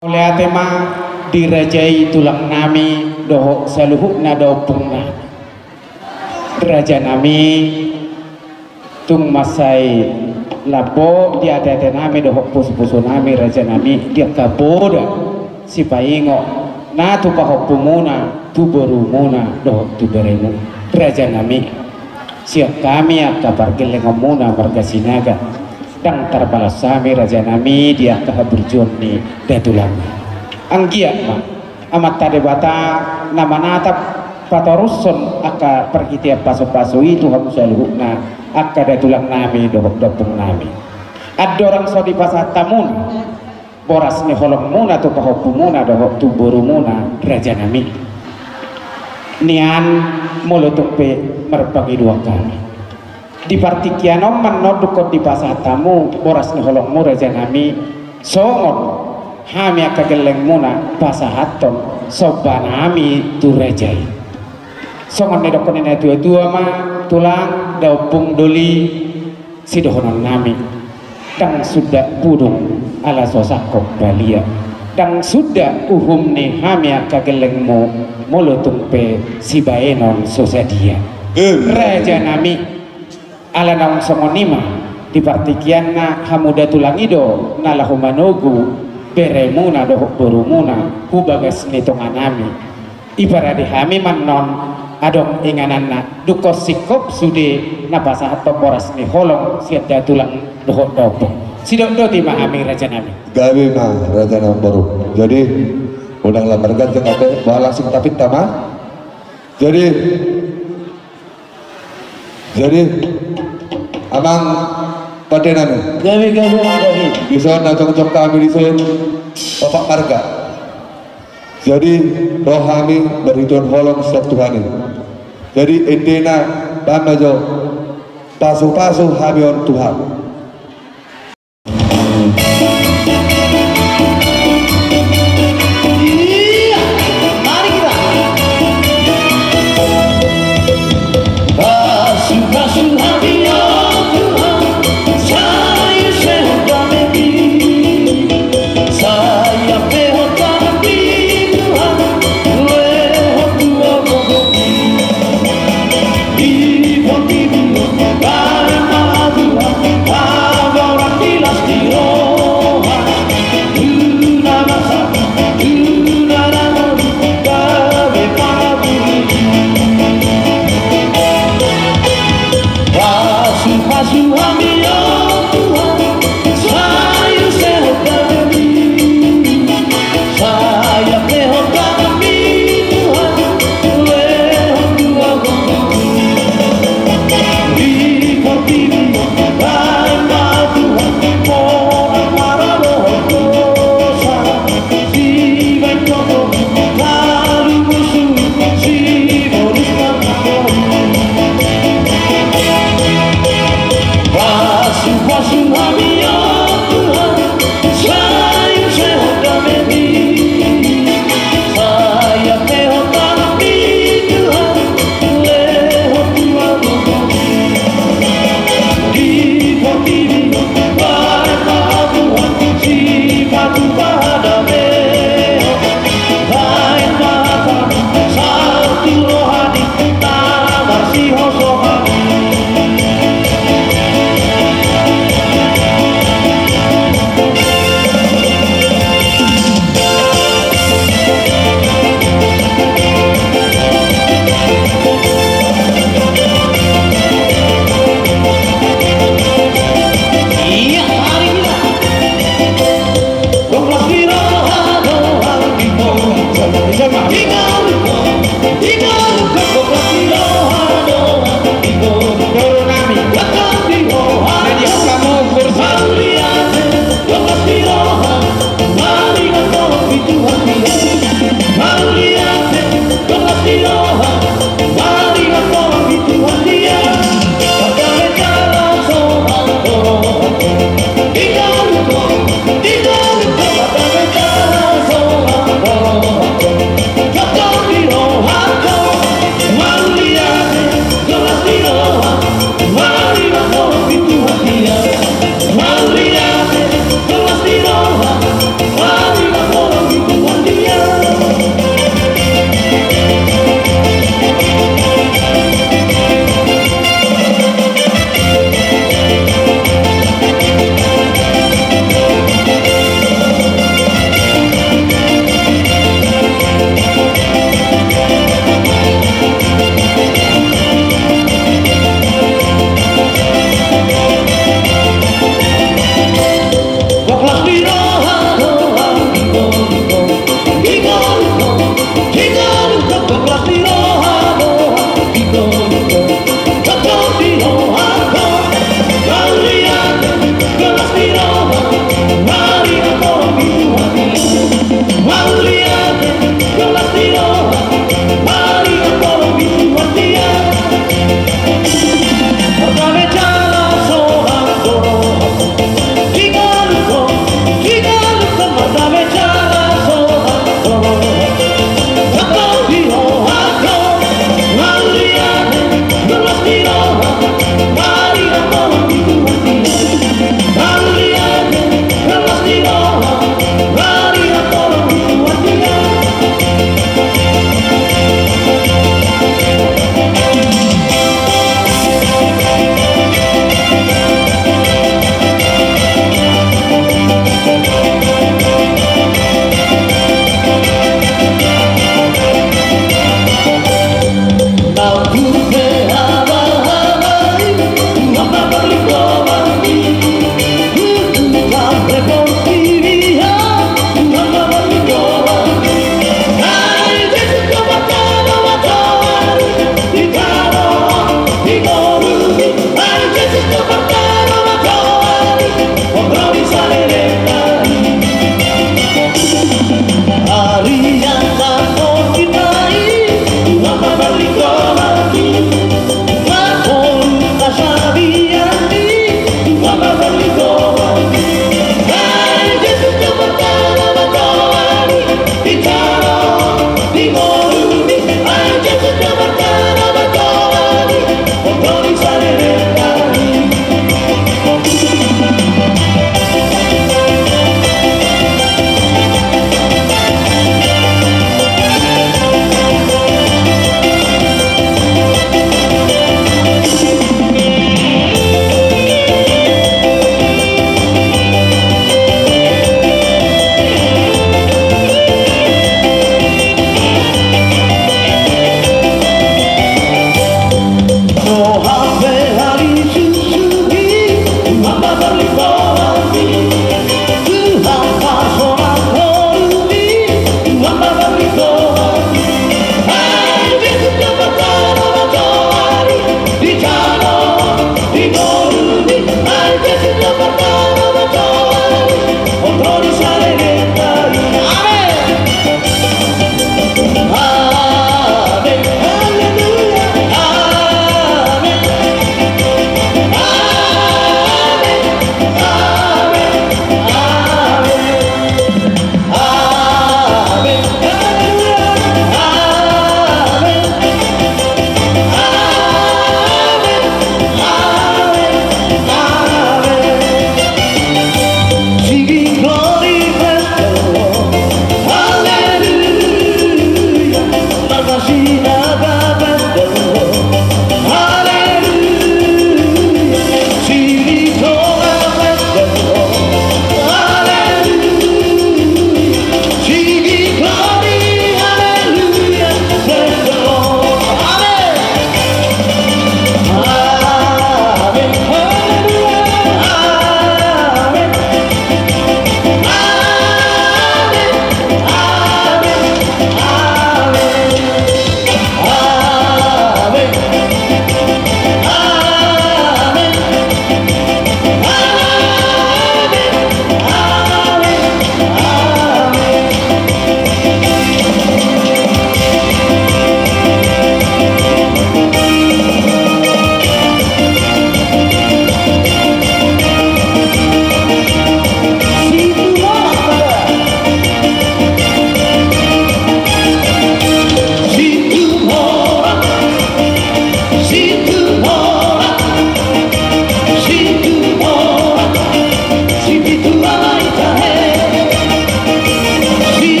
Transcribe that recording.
Oleh tema dirajai tulang nami dohok saluhukna dopungna raja nami tung masai labo dia ada nami dohok pus-pusu nami raja nami dia kaboda si paingo na tu pahok pumuna tu berumuna dohok tu beremu raja nami siap kami akabar gelengamuna marga sinaga dang tarbalasami raja nami dia kah berjoni datulang anggia amat tade bata nama natap patorusun aka pergi tiap pasu-pasu itu hamu saluhukna aka datulang nami dopung nami ada orang so di pasar tamun boras ni holong muna tu pahopumuna dohok tu borumuna raja nami nian mulutuk pe merbagi dua kami di partikiano menodukot di pasar tamu boras ni holong mu raja nami songon hami akageleng muna pasahaton sobanami tu rajai songon ni dokon ni tua-tua ma tulang daupung doli si dohonon nami dang sudah pudung ala sosakok balia dang sudah uhum ni hami akageleng mu mulutung pe si baenon sosadia raja nami ala naung songonima di partikian na hamuda tulangido nalahumanogu beremuna dohok berumuna hubagas nitonganami ibaradi hami manon adong ingananna duko sikop sude napasahat pemoras ni holong siat tulang dohok dopong sidok do ti mahami raja nami gawe mah raja nami baru jadi udang lamargan jeung ate bae langsung tapi tama jadi amang padenane gawe bisa nacong-cong kami di sini Bapak Marga jadi rohani berituan holong setiap Tuhani jadi intina bamajo pasu-pasu habion Tuhan